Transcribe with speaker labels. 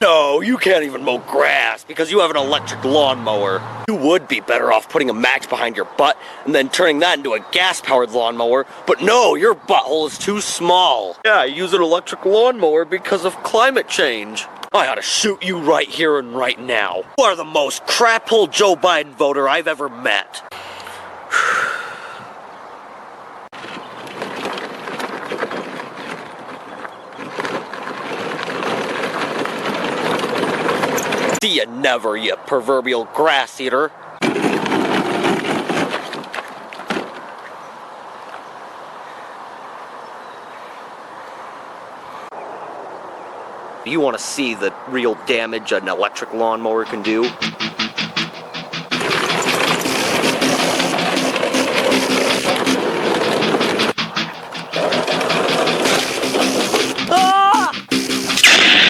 Speaker 1: No, you can't even mow grass because you have an electric lawnmower. You would be better off putting a match behind your butt and then turning that into a gas-powered lawnmower, but no, your butthole is too small. Yeah, I use an electric lawnmower because of climate change. I ought to shoot you right here and right now. You are the most crap-hole Joe Biden voter I've ever met. See ya never, you proverbial grass eater. You want to see the real damage an electric lawnmower can do?